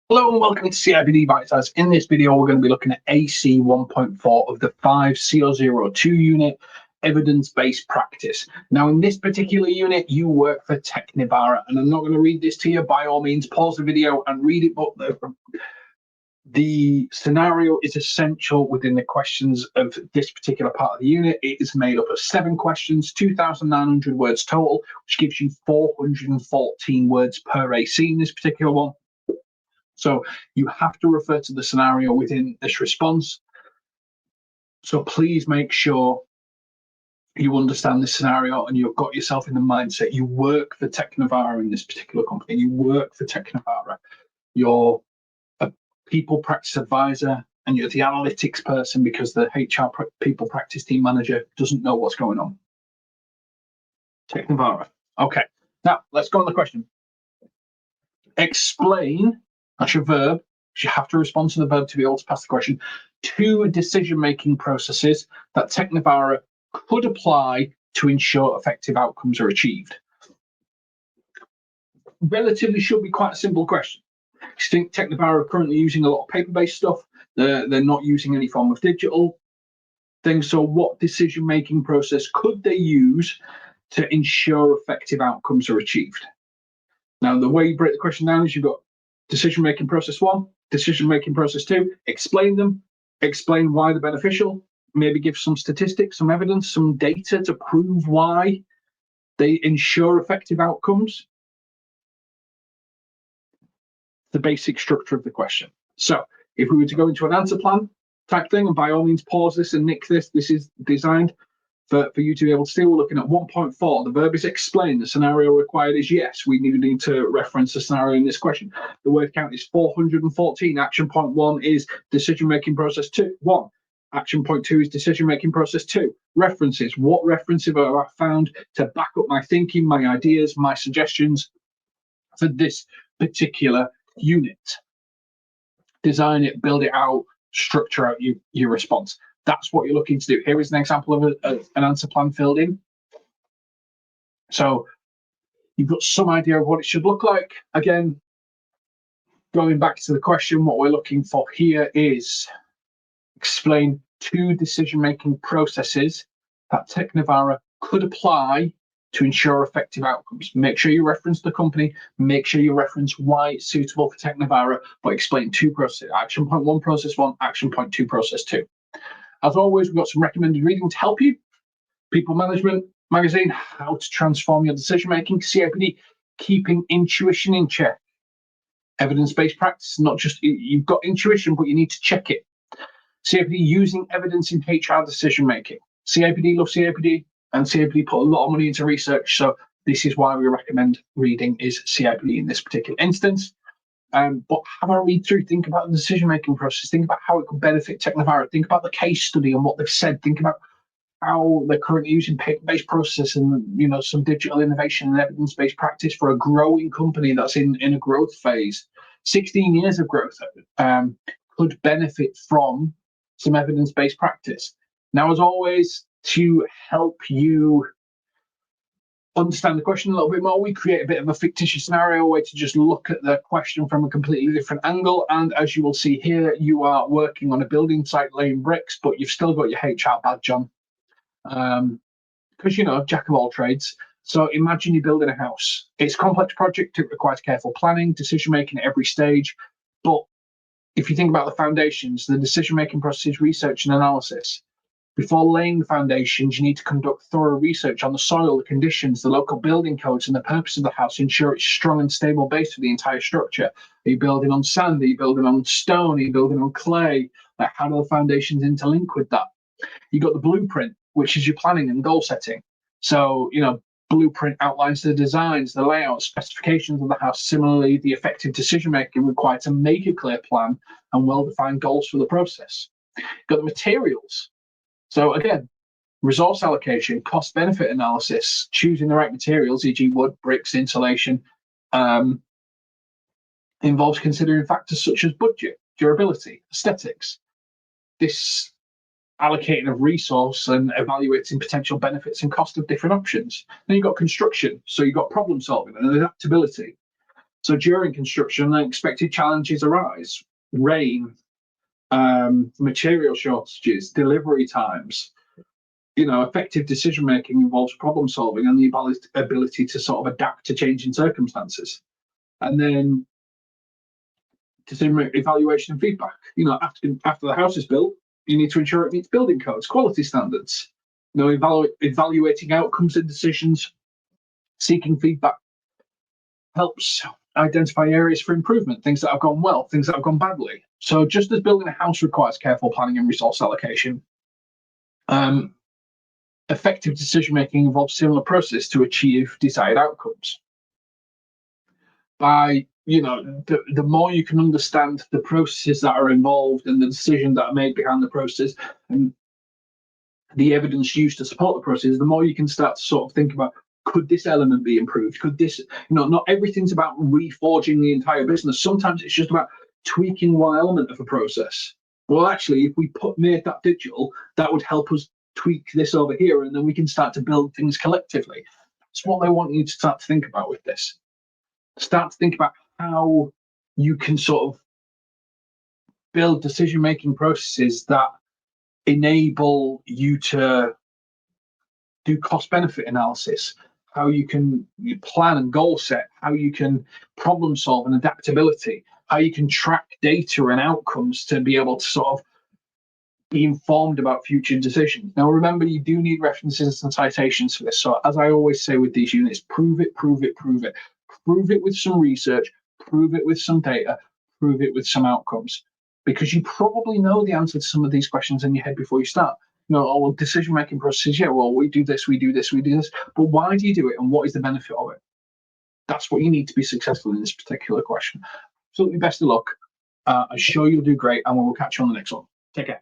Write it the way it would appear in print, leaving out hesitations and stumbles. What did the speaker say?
Hello and welcome to CIPD Bitesize. In this video, we're going to be looking at AC 1.4 of the 5 CO02 unit, evidence-based practice. Now, in this particular unit, you work for Technivara, and I'm not going to read this to you. By all means, pause the video and read it, but the scenario is essential within the questions of this particular part of the unit. It is made up of 7 questions, 2,900 words total, which gives you 414 words per AC in this particular one. So you have to refer to the scenario within this response. So please make sure you understand this scenario and you've got yourself in the mindset. You work for Technivara in this particular company. You work for Technivara. You're a people practice advisor and you're the analytics person because the HR people practice team manager doesn't know what's going on. Technivara. Okay, now let's go on the question. Explain. That's your verb. You have to respond to the verb to be able to pass the question. 2 decision-making processes that Technivara could apply to ensure effective outcomes are achieved. Relatively should be quite a simple question. You think Technivara are currently using a lot of paper-based stuff. They're not using any form of digital thing. So what decision-making process could they use to ensure effective outcomes are achieved? Now, the way you break the question down is you've got decision-making process 1, decision-making process 2, explain them, explain why they're beneficial, maybe give some statistics, some evidence, some data to prove why they ensure effective outcomes. The basic structure of the question. So if we were to go into an answer plan type thing, and by all means pause this and nick this, this is designed for you to be able to see. We're looking at 1.4. The verb is explain. The scenario required is yes. We need to reference the scenario in this question. The word count is 414. Action point 1 is decision-making process 1. Action point 2 is decision-making process 2. References. What references have I found to back up my thinking, my ideas, my suggestions for this particular unit? Design it, build it out, structure out your response. That's what you're looking to do. Here is an example of an answer plan filled in. So you've got some idea of what it should look like. Again, going back to the question, what we're looking for here is explain 2 decision-making processes that Technivara could apply to ensure effective outcomes. Make sure you reference the company, make sure you reference why it's suitable for Technivara, but explain 2 processes. Action point 1, process 1, action point 2, process 2. As always, we've got some recommended reading to help you. People Management Magazine, How to Transform Your Decision Making. CIPD, Keeping Intuition in Check. Evidence-based practice, not just you've got intuition, but you need to check it. CIPD, Using Evidence in HR Decision Making. CIPD love CIPD, and CIPD put a lot of money into research, so this is why we recommend reading is CIPD in this particular instance. But have a read through, think about the decision-making process, think about how it could benefit Technivara, think about the case study and what they've said, think about how they're currently using paper-based process and some digital innovation and evidence-based practice for a growing company that's in a growth phase. 16 years of growth could benefit from some evidence-based practice. Now, as always, to help you understand the question a little bit more, we create a bit of a fictitious scenario, a way to just look at the question from a completely different angle. And as you will see here, you are working on a building site laying bricks, but you've still got your HR badge on because jack of all trades. So imagine you're building a house. It's a complex project. It requires careful planning, decision making at every stage. But if you think about the foundations, the decision making process is research and analysis. Before laying the foundations, you need to conduct thorough research on the soil, the conditions, the local building codes, and the purpose of the house. Ensure it's strong and stable base for the entire structure. Are you building on sand? Are you building on stone? Are you building on clay? Like, how do the foundations interlink with that? You've got the blueprint, which is your planning and goal setting. So, blueprint outlines the designs, the layout, specifications of the house. Similarly, the effective decision-making required to make a clear plan and well-defined goals for the process. You've got the materials. So again, resource allocation, cost benefit analysis, choosing the right materials, e.g. wood, bricks, insulation, involves considering factors such as budget, durability, aesthetics. This allocating of resource and evaluating potential benefits and cost of different options. Then you've got construction, so you've got problem solving and adaptability. So during construction, unexpected challenges arise: rain, material shortages, delivery times. Effective decision making involves problem solving and the ability to sort of adapt to changing circumstances. And then decision evaluation and feedback. After the house is built, you need to ensure it meets building codes, quality standards. Evaluating outcomes and decisions, seeking feedback helps identify areas for improvement, things that have gone well, things that have gone badly. So just as building a house requires careful planning and resource allocation, effective decision making involves similar process to achieve desired outcomes. By the more you can understand the processes that are involved and the decisions that are made behind the process and the evidence used to support the process, the more you can start to sort of think about, could this element be improved? Could this, not everything's about reforging the entire business. Sometimes it's just about tweaking one element of a process. Well, actually, if we made that digital, that would help us tweak this over here, and then we can start to build things collectively. That's what I want you to start to think about with this. Start to think about how you can sort of build decision-making processes that enable you to do cost-benefit analysis, how you can plan and goal set, how you can problem solve and adaptability, how you can track data and outcomes to be able to sort of be informed about future decisions. Now, remember, you do need references and citations for this. So as I always say with these units, prove it, prove it, prove it. Prove it with some research, prove it with some data, prove it with some outcomes. Because you probably know the answer to some of these questions in your head before you start. Decision-making processes, we do this, we do this, we do this. But why do you do it, and what is the benefit of it? That's what you need to be successful in this particular question. Absolutely best of luck. I'm sure you'll do great, and we'll catch you on the next one. Take care.